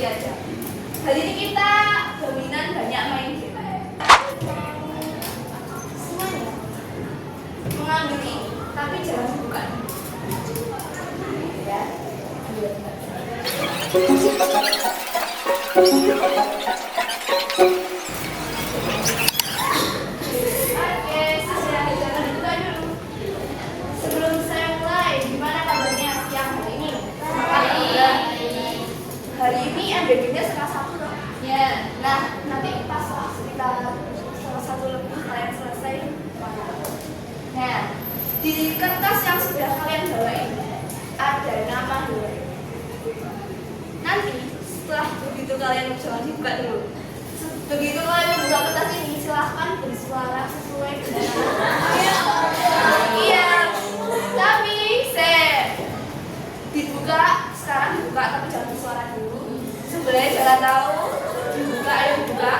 emosi aja. Hari ini kita dominan banyak main game. Semuanya mengambil ini, tapi jangan buka. Ya. Hari ini MBG-nya setengah satu dong? Ya. Nah, nanti pas sekitar setengah satu lebih kalian selesai. Nah, di kertas yang sudah kalian bawa ini ada nama dua. Nanti setelah begitu kalian jangan dibuka dulu. Begitu kalian membuka kertas ini, silahkan bersuara sesuai dengan iya. Tapi dibuka sekarang dibuka, tapi jangan bersuara dulu. Sebenarnya jangan tahu dibuka, ayo buka.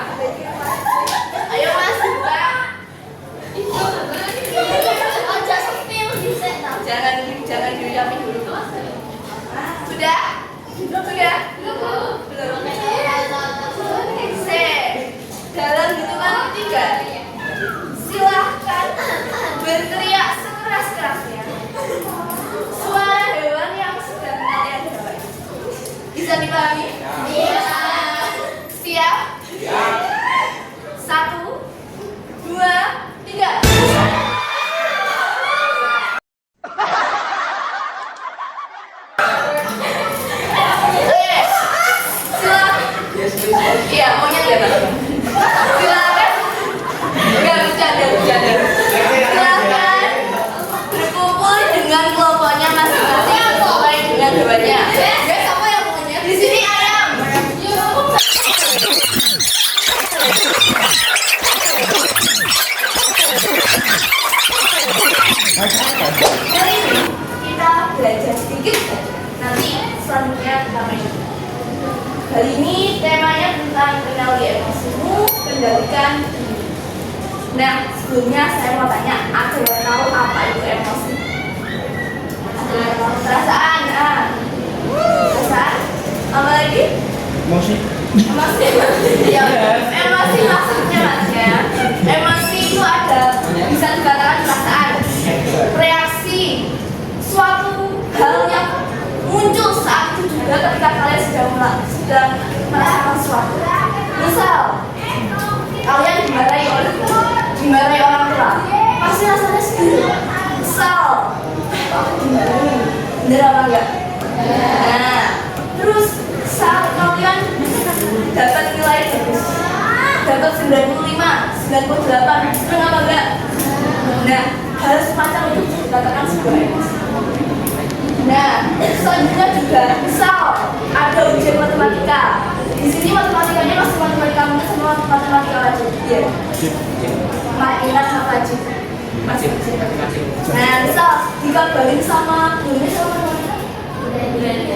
Ayo mas buka. Jangan diucapin dulu. Sudah? Sudah? Belum. Dalam hitungan 3 silahkan berteriak sekeras-kerasnya suara hewan yang sedang kalian bawa. Bisa dipahami? Iya. Siap? Siap. 1, 2, 3. Iya, maunya dia Pak. Silakan. Enggak bercanda. Silakan berkumpul dengan kelompoknya masing-masing sesuai dengan hewannya. Guys, apa yang maunya? Di sini ayam. Hari ini kita belajar sedikit. Nanti selanjutnya kita main. Hari ini temanya tentang kenali emosimu, kendalikan diri. Nah, sebelumnya saya mau tanya, ada yang tahu apa itu emosi? Ada yang tahu? Perasaan, perasaan. Apa lagi? Emosi. Ya, emosi maksudnya mas ya. Emosi itu ada, bisa dikatakan perasaan, reaksi, suatu hal yang muncul saat itu juga ketika kalian sedang merasakan sesuatu. Misal kalian dimarahi orang tua, pasti rasanya sedih. Misal aku dimarahi, bener apa enggak? Nah, terus saat kalian dapat nilai bagus, dapat 95, 98, senang apa enggak? Nah, hal semacam itu dikatakan sebuah emosi. Nah, selanjutnya juga misal ada ujian matematika. Di sini matematikanya masih matematika minus sama matematika wajib. Iya. Minus sama wajib. Masih. Nah, misal dikabarin sama gurunya sama matematika.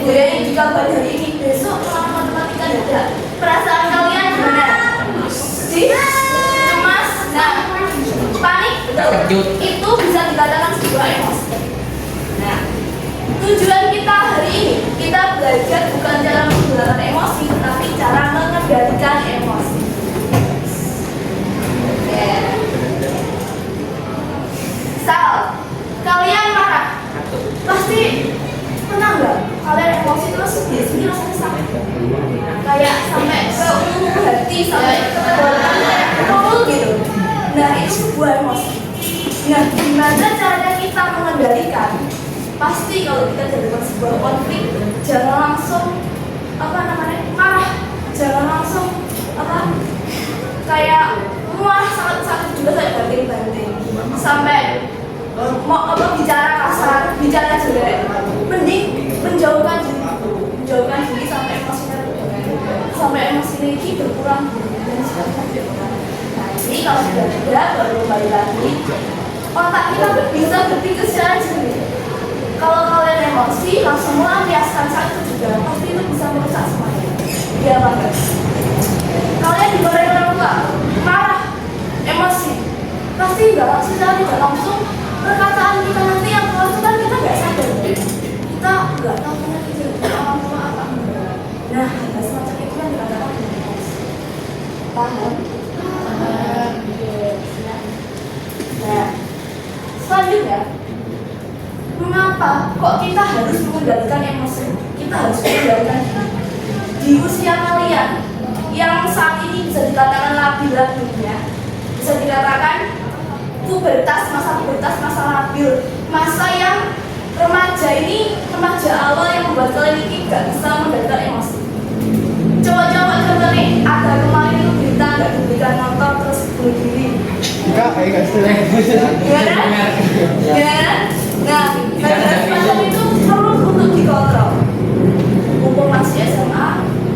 Gurunya dikabarin hari ini, besok sama matematika ada. Perasaan kalian gimana? Cemas. Nah, panik. Itu bisa dikatakan sebuah emosi. Nah, tujuan kita hari ini, kita belajar bukan cara menggunakan emosi, tetapi cara mengendalikan emosi. Misal, kalian marah, pasti pernah nggak? Kalian emosi terus biasanya rasanya sampai kayak sampai ke ulu hati, sampai ke mulut gitu. Nah, itu sebuah emosi. Nah, gimana caranya kita mengendalikan? Pasti kalau kita jadikan sebuah konflik, jangan langsung marah, jangan langsung kayak marah sangat juga saya banting-banting sampai mau bicara kasar, bicara jelek. Mending menjauhkan diri sampai emosi ini berkurang dan sebagainya. Nah, ini kalau sudah ada, baru kembali lagi otak kita bisa berpikir secara jernih. Kalau kalian emosi, langsung melampiaskan saat itu juga, pasti itu bisa merusak semuanya. Iya apa enggak? Kalian dimarahi orang tua, marah, emosi, pasti tidak langsung perkataan kita nanti yang keluar itu kan kita nggak sadar. Kita nggak tahu punya orang tua apa enggak. Nah, semacam Paham? Nah, selanjutnya, mengapa kok kita harus mengendalikan emosi? Kita harus mengendalikan di usia kalian yang saat ini bisa dikatakan labil-labilnya, bisa dikatakan pubertas, masa labil, masa yang remaja ini, remaja awal yang membuat kalian ini gak bisa mengendalikan emosi. Coba-coba contoh nih, ada kemarin itu berita gak diberikan motor terus bunuh diri. Enggak setuju. Gimana? Nah, semacam itu perlu untuk dikontrol. Mumpung masih SMA,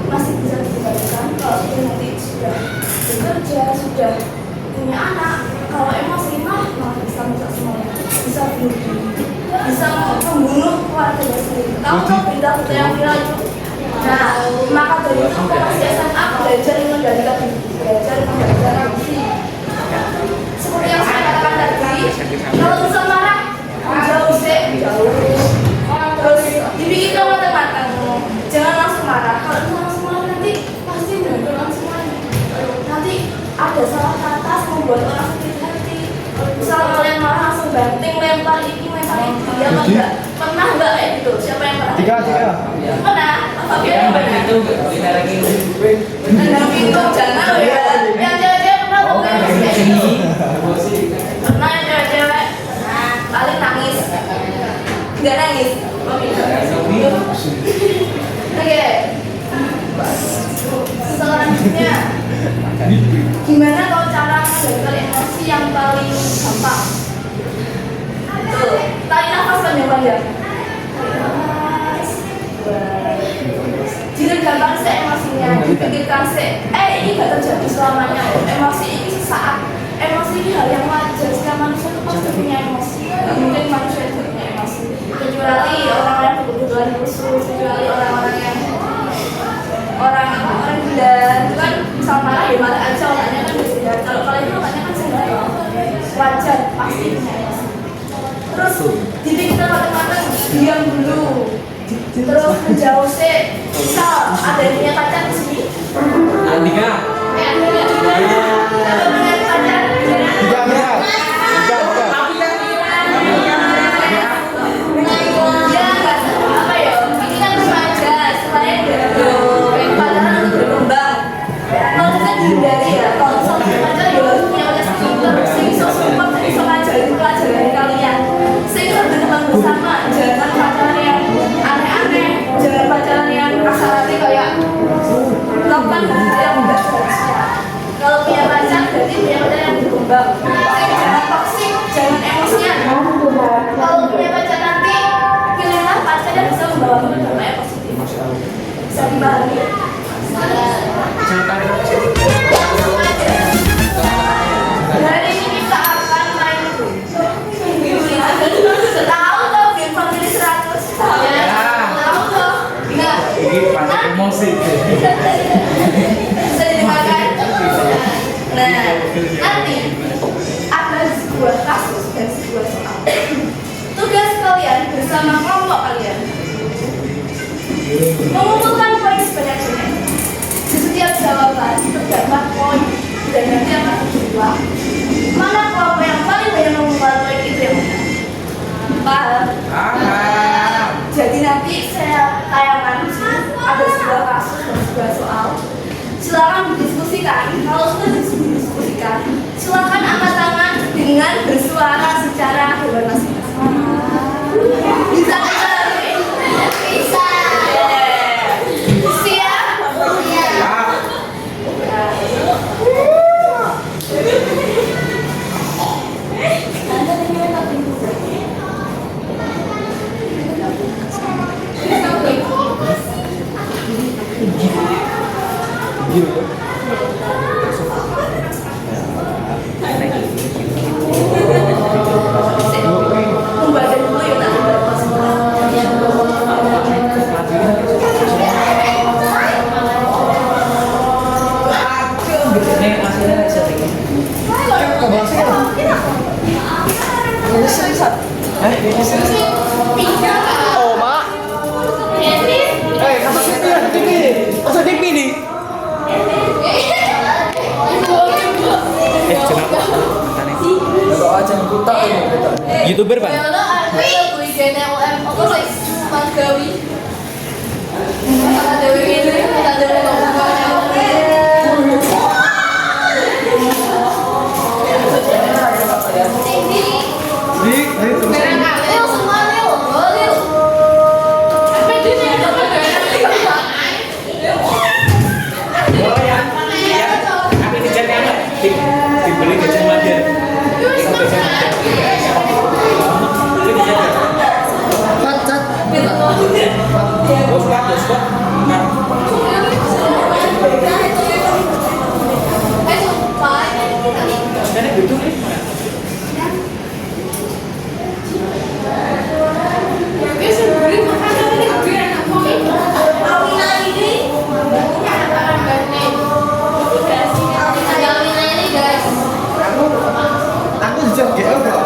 masih bisa dikendalikan. Kalau sudah nanti sudah bekerja, sudah punya anak, kalau emosi malah bisa merusak semuanya, bisa bunuh diri, bisa membunuh keluarga sendiri. Tahu nggak berita-berita yang viral itu? Nah, maka dari itu masih SMA belajar mengendalikan diri, belajar mengendalikan emosi. Seperti yang saya katakan tadi, kalau bisa marah, jauh. Terus dipikirkan matang-matang, jangan langsung marah. Kalau langsung marah nanti pasti benar semuanya. Nanti ada salah kata membuat orang sakit hati. Misal kalian marah langsung banting, lempar ini, dia apa enggak? Pernah enggak kayak gitu? Siapa yang pernah? Tiga. Pernah? Apa dia yang pernah? Kita lagi Tendang pintu, jangan ya. Yang cewek-cewek pernah tuh kayak gitu. Pernah yang cewek-cewek? Paling nangis. Enggak nangis. Oke. Selanjutnya, gimana kalau cara mengendalikan emosi yang paling gampang? Tuh, tarik nafas panjang-panjang. Jadi gampang sih emosinya, dipikirkan sih. Ini gak terjadi selamanya. Emosi ini sesaat. Emosi ini hal yang wajar. Setiap manusia itu pasti punya emosi. Gak mungkin manusia itu punya emosi. Kecuali orang-orang yang berkebutuhan khusus, kecuali orang-orang yang orang gila, itu kan misal marah ya marah aja, orangnya kan bisa. Kalau kalian itu orangnya kan sedar, wajar pasti punya emosi. Terus dipikirkan matang-matang, diam dulu. Terus menjauh sih, misal ada yang punya pacar di sini. Andika. Ada punya pacar di sini. Ya nggak apa ya, ini kan remaja, selain pacaran untuk berkembang. Kalau kita dihindari ya, kalau misalnya pacar ya harus punya pacar sekitar, sehingga support dan bisa ngajarin pelajaran kalian, sehingga berkembang bersama. Jangan pacaran yang aneh-aneh, jangan pacaran yang kasar hati kayak lakukan hal yang enggak seharusnya. Kalau punya pacar berarti punya pacar yang berkembang. Jangan toksik, jangan emosian. Kalau punya pacar nanti pilihlah pacar yang bisa membawa ke dampak yang positif. Bisa dipahami? Hari ini kita akan main tahu tuh game family 100. Tahu tuh? Enggak. Ini pada emosi. Bisa didengarkan. Nah, nanti ada sebuah kasus dan sebuah soal. Tugas kalian bersama kelompok kalian mengumpulkan poin sebanyak-banyaknya. Di setiap jawaban terdapat poin dan nanti akan berubah. Mana kelompok yang paling banyak mengumpulkan poin itu yang menang. Paham? Jadi nanti saya tayangkan ada sebuah kasus dan sebuah soal. Silakan didiskusikan. Kalau sudah didiskusikan, silakan angkat tangan dengan bersuara secara bebas masing-masing. Bisa kan? Bisa. Siap? Membaca dulu ya, tak membaca semua. Oh, Mak. Kata TV nih. Kalau aja buta YouTuber, Pak. Kayak mana aku beli gene UM apa sih Magawi. Ada dewi ini, ada dewi Dibeli gajah Mada. aku dijak GL kok.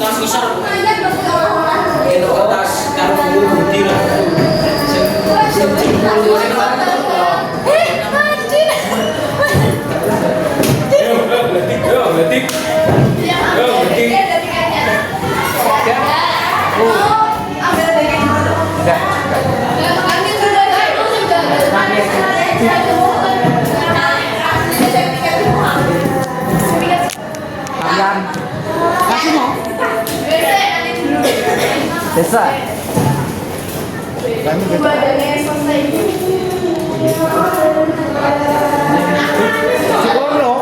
Tas besar. Itu tas karo budi lah. Letik. Desa. Kami Cipono.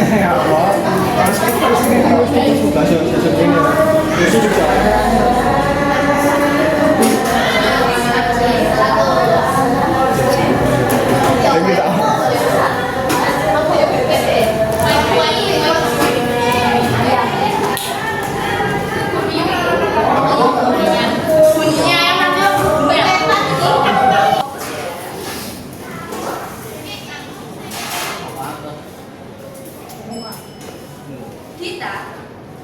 Ya Allah. Harus suka ini. Itu juga. Kita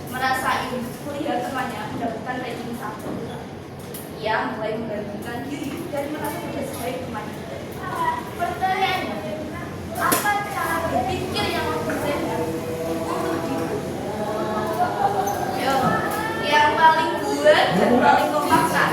merasa kuliah temannya mendapatkan ranking 1. Ia mulai menggantungkan diri dan merasa tidak sebaik temannya. Pertanyaannya, apa cara berpikir yang berbeda untuk diri? Yo, yang paling buat dan paling memaksa.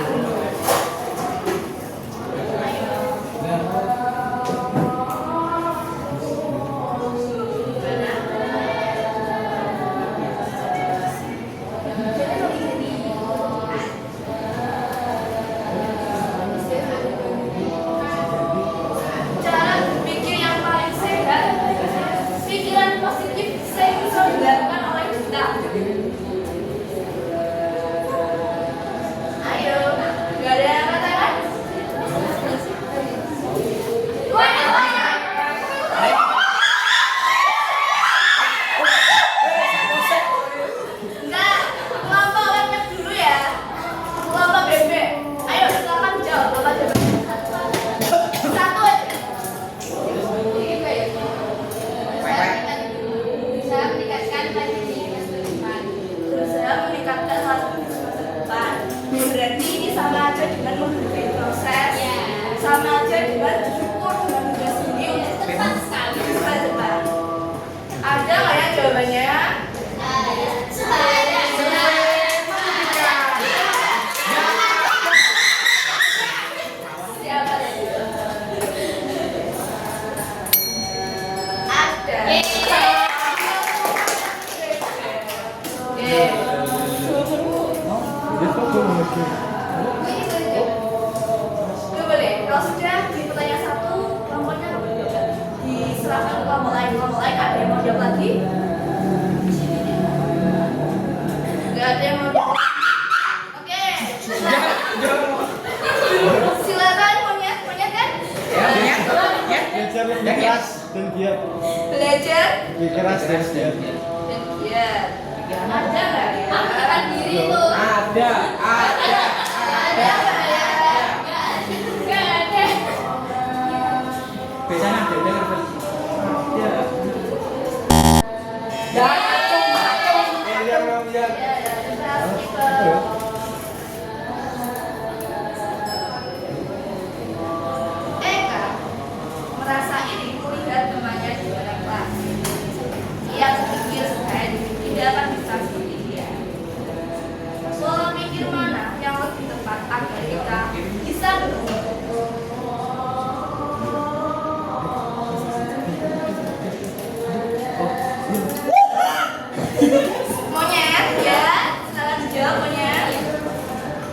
Berarti ini sama aja dengan menghargai proses, sama aja dengan bersyukur dengan diri sendiri untuk tepat sekali masa depan. Ada nggak ya jawabannya? Siapa tadi? Ada. Coba deh, kalau sudah di pertanyaan 1, kelompoknya diserahkan ke kelompok lain. Kelompok lain ada yang mau jawab lagi? Gak ada yang mau jawab. Oke. Lebih keras dan giat. Belajar Lebih keras dan giat. dan giat. Ada nggak ya? Angkat diri tuh. Ada. Ada nggak ya? Nggak ada. Biasanya ada versi. Ada. Ya, ada berarti ke Eka merasa iri melihat temannya di dalam kelas. Ia berpikir supaya tidak akan bisa seperti dia. Pola pikir mana yang lebih tepat agar kita bisa berubah? Monyet, ya, silakan dijawab monyet.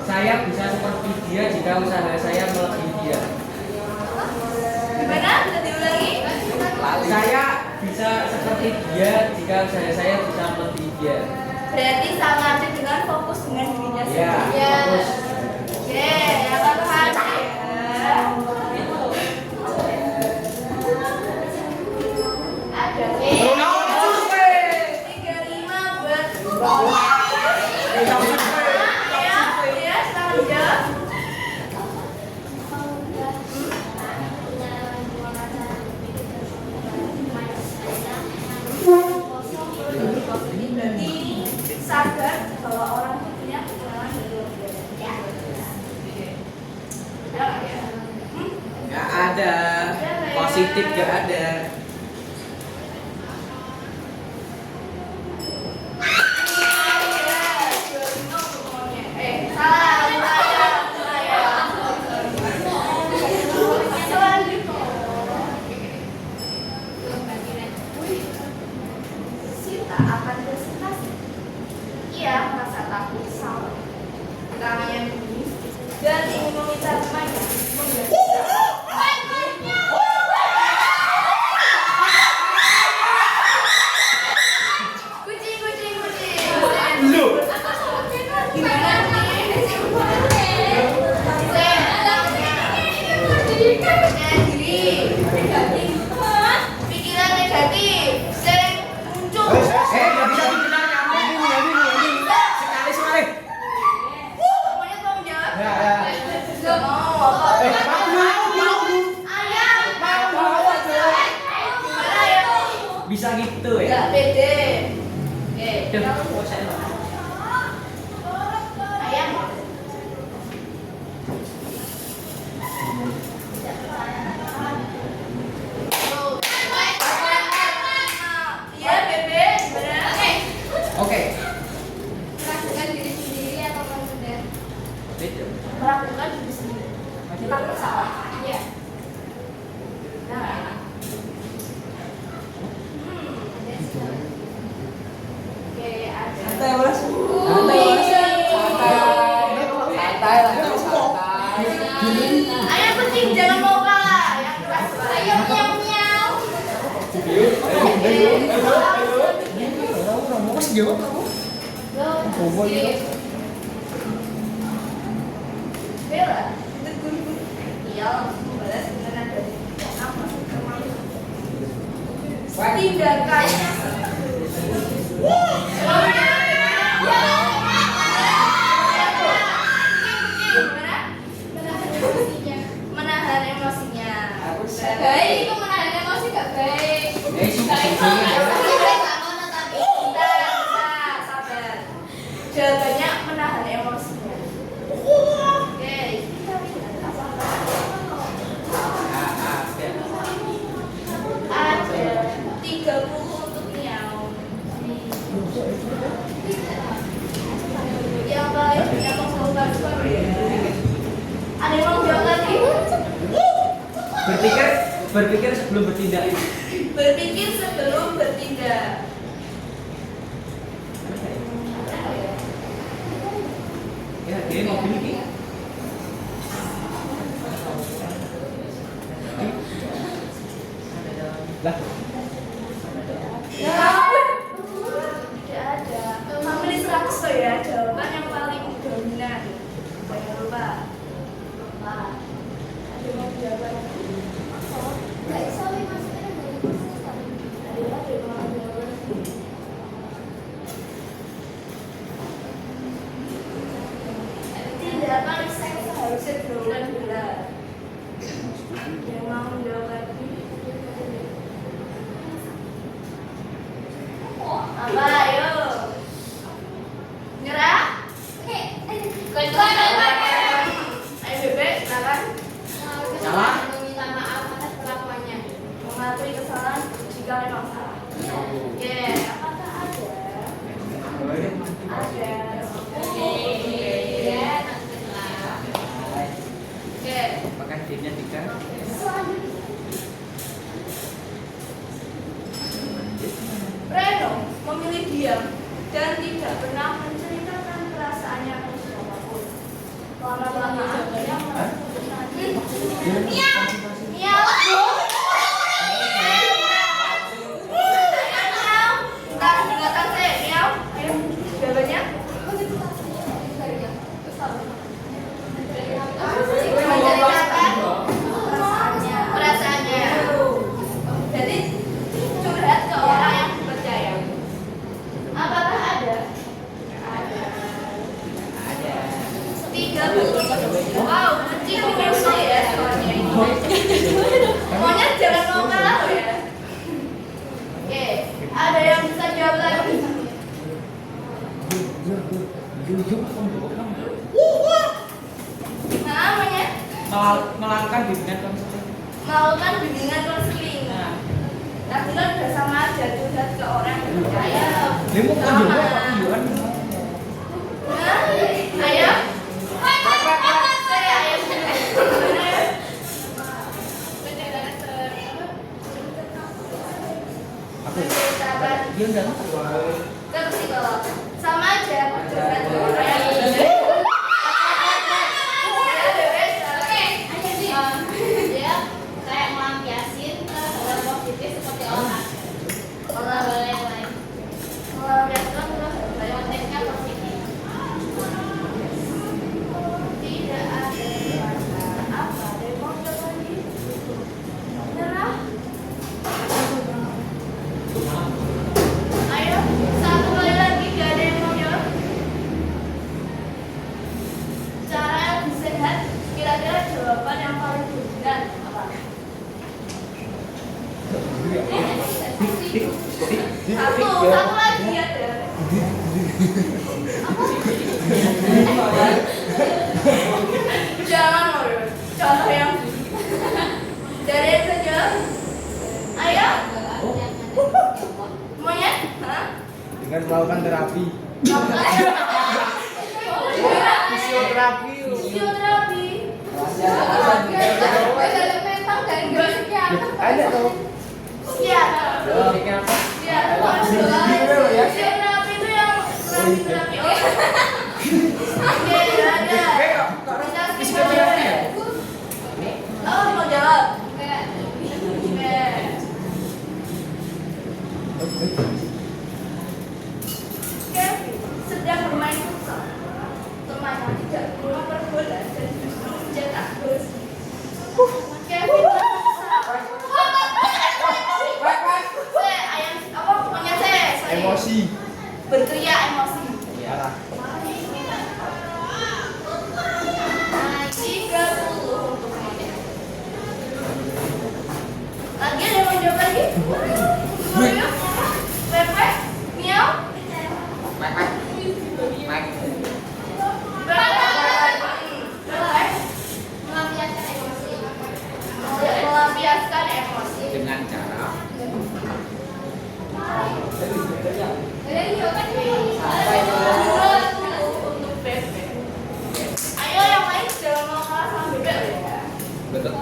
Saya bisa seperti dia jika usaha saya melebihi dia. Gimana? Bisa diulangi? Saya bisa seperti dia jika usaha saya bisa melebihi dia. Berarti sama aja dengan fokus dengan dirinya Ya, sendiri. fokus. Oke, yang pertama ya. Ada. 35 buat. Ya, silakan dijawab. Berarti sadar bahwa orang itu punya kekurangan dan kelebihan. Ya. Ada nggak ya? Nggak ada. Positif nggak ada. Sita akan presentasi. Ia merasa takut salah. Tangannya bunyi dan ingin meminta temannya mengganti. Kucing. Gimana nih? Pikiran negatif sering muncul. Nggak bisa dibilang kamu. Sekali. Semuanya tolong jawab. Ya, ya. Gak mau apa? Mau. Ayam. Gimana ya? Bisa gitu ya. Gak pede. Oke. Duh, Kamu kok saya ayam. Iya, Bebe. Gimana? Oke. Melakukan diri sendiri atau benar? Beda. Melakukan diri sendiri. Takut salah. Iya. Nah. Oke, ada. Santai, Mas. Ayam kucing jangan mau kalah. Yang keras. Ayo miau miau. Mau kasih jawab kamu? Bobo gitu. Bella, ia langsung membalas dengan nada apa tindakannya. Menahan emosinya. Baik, itu menahan emosi gak baik. Sabar. Jawabannya menahan emosinya. Oke, kita lihat apa ada 30 untuk miau. Yang paling yang mau baru ya. Ada yang mau jawab lagi? Berpikir sebelum bertindak. Berpikir sebelum bertindak. Ya, dia mobil ini. Lah, Ya, tidak ada. Kamu ini 100 loh ya, jawaban yang paling dominan. Jangan lupa. Ada yang mau jawaban? Nggak bisa, Mas. Apakah D-nya 3? Reno memilih diam dan tidak pernah menceritakan perasaannya ke siapapun. Lama-lama dia miau, miau. Ntar dengarkan saya, miau. Ayo, jawabannya. Menceritakan perasaannya. Jadi curhat ke orang yang dipercaya. Apakah ada? Ada. 30. Wow, kecil musuh ya soalnya ini. Pokoknya jangan mau kalah loh ya. Oke, ada yang bisa jawab lagi? Namanya Melakukan bimbingan konseling. melakukan bimbingan konseling. Nah, Tapi kan udah sama aja curhat ke orang yang percaya. dia mau Sama. kunjungan. Nah, ayo. Saya ayam. Aku. Menceritakan Dia udah. ke psikolog. Sama aja curhat ke orang yang percaya. Dia kayak melampiasin hal positif seperti orang yang lain. Melampiaskan terus Konteksnya positif. tidak ada rasa apa demo lagi. Nyerah. Ayo, satu kali lagi gak ada yang mau jawab. Cara yang lebih sehat, kira-kira jawaban yang paling dominan apa? Satu lagi ada. Jangan loh, contoh yang dari yang saja. Ayo, semuanya. Hah? Dengan melakukan terapi. Fisioterapi. Fisioterapi. Mental dan psikiater. Ada tau. Psikiater. Bikin apa? Fisioterapi itu yang terapi-terapi. Oke, ada. Psikoterapi ya? Oh, mau jawab? Oke. Kevin sedang bermain futsal. Temannya tidak melempar bola dan justru mencetak gol. Kevin ayam apa pokoknya saya Emosi. berteriak emosi. Marah. 30 untuk kemudian. Lagi ada yang mau jawab lagi? Ayo. Pepe, miau. Pepe. Melampiaskan emosi. Melampiaskan emosi. Dengan cara Untuk Pepe. Ayo yang lain jangan mau kalah sama Bebek ya. betul.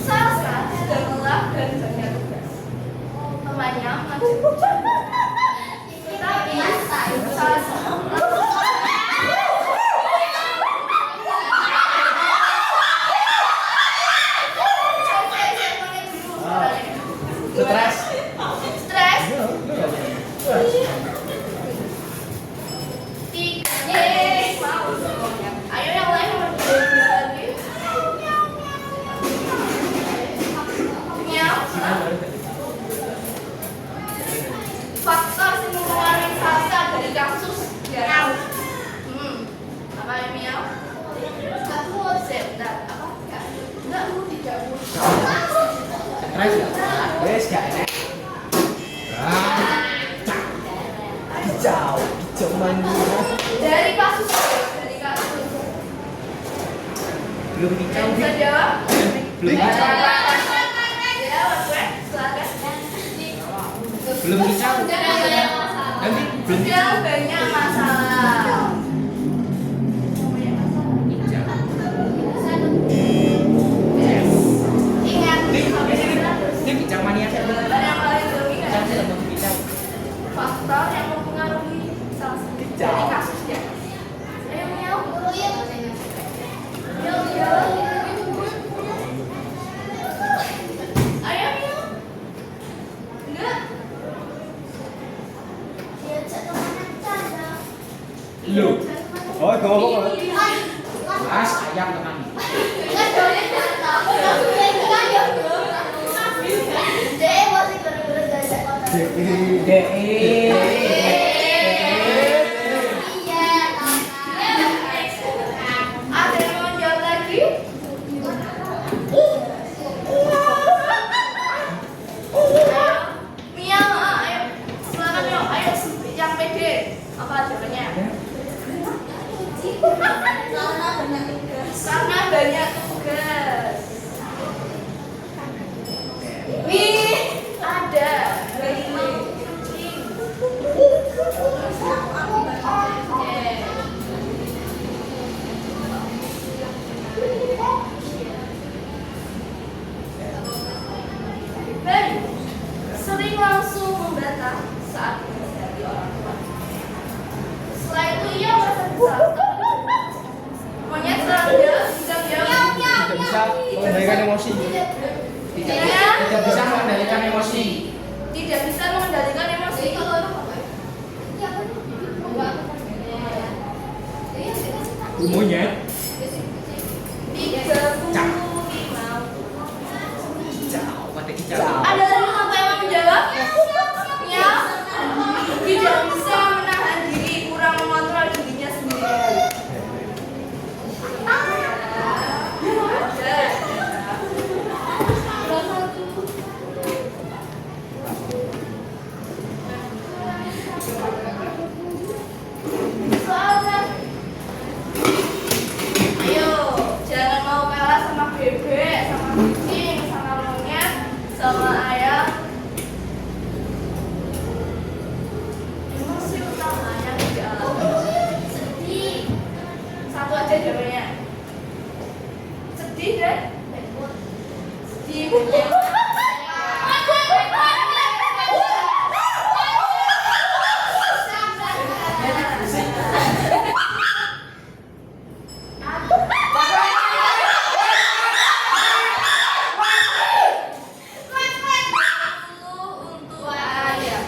Salsa sedang lelah dan banyak tugas. Temannya mengajak. Tapi Salsa Stres. stres. Mau semuanya. Ayo yang lain mau belajar lagi. Miau. Faktor yang mempengaruhi Salsa dari kasus Garau. Apa ya miau? Takut. Sebentar. Apa? Enggak mau dijawab. Stres ya? Wes gak enak. Hijau, hijau mania. Dari kasus. Belum nikah. Yang bisa jawab? Belum nikah. Jawab, gue. Silakan. Belum nikah. Nanti belum nikah. Sedang banyak masalah. ayam teman. Kan boleh tahu. Kan ya. Dek masih terus dari kota. DE. Iya, Ada yang mau jawab lagi? Mia, ayo. Silakan yuk, ayo yang pede. Apa jawabannya? Karena banyak tugas. Wih, ada. Kucing. Ben, sering langsung membantah saat menasihati orang tua. Setelah itu ia merasa besar. Monyet serangga bisa jawab. Tidak bisa mengendalikan emosi. Tidak bisa mengendalikan emosi. Tidak bisa mengendalikan emosi. Monyet. 35. Kicau, mati kicau. Ada lagi satu yang mau menjawab? Ya. Tidak bisa menahan diri, kurang mengontrol dirinya sendiri. Soalnya, ayo jangan mau kalah sama bebek, sama kucing, sama monyet, sama ayam. Emosi utamanya adalah sedih. Satu aja jawabannya. Sedih deh. Sedih. Untuk ayam.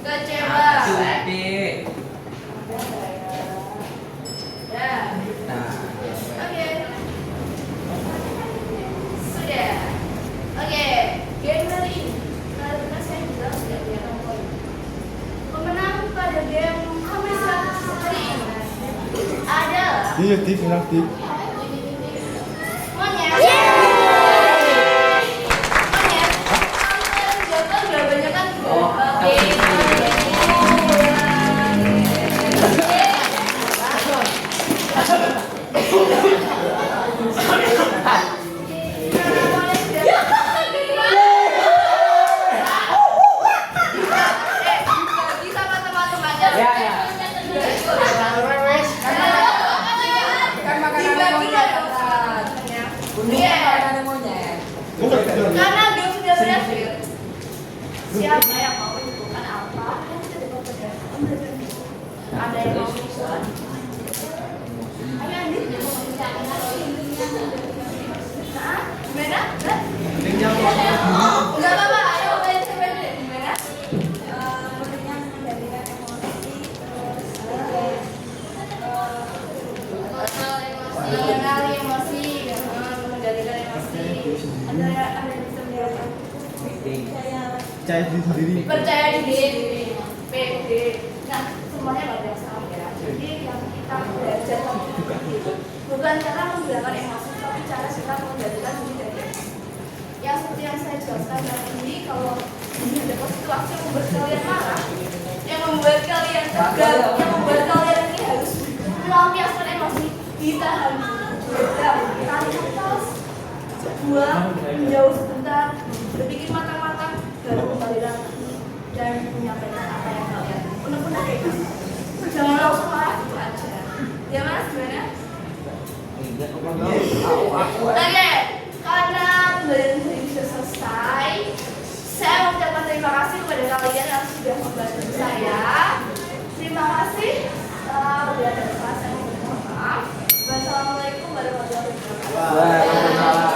Kecewa. Cuti. Ya. Nah, Oke. Sudah. Oke. Game kali ini karena saya bilang sudah punya poin. Pemenang pada game hampir 100 kali ini adalah Iya, Dik, enak, Dik. Monyet. Monyet. Jawabannya kan Oh, ya ya. Kan makanan monyet. Monyet. Karena dia sudah berhasil. Siapa yang mau menentukan apa? Ada yang mau menentukan? Ayo Andi. Hah? Gimana? Hah? Enggak apa-apa. Ayo coba dulu. Gimana? Mengenali emosi, mengendalikan emosi. Ada yang bisa menjawab? Percaya diri sendiri. Percaya diri, PD. Nah, semuanya nggak ada yang sama ya. Jadi yang kita belajar itu bukan cara menggunakan emosi, tapi cara kita mengendalikan diri dari emosi. Yang seperti yang saya jelaskan tadi ini, kalau ada situasi yang membuat kalian marah, yang membuat kalian tegang, yang membuat kalian ini harus melampiaskan emosi, ditahan, diam, tarik nafas, buang, menjauh sebentar, berpikir matang-matang, baru kembali lagi dan menyampaikan apa yang kalian unek-unek kayak gitu. Jangan langsung marah gitu aja. Ya mas, gimana? Oke, karena pembelajaran ini sudah selesai, saya mengucapkan terima kasih kepada kalian yang sudah membantu saya. Terima kasih. Saya mohon maaf. Wassalamualaikum warahmatullahi wabarakatuh. Waalaikumsalam.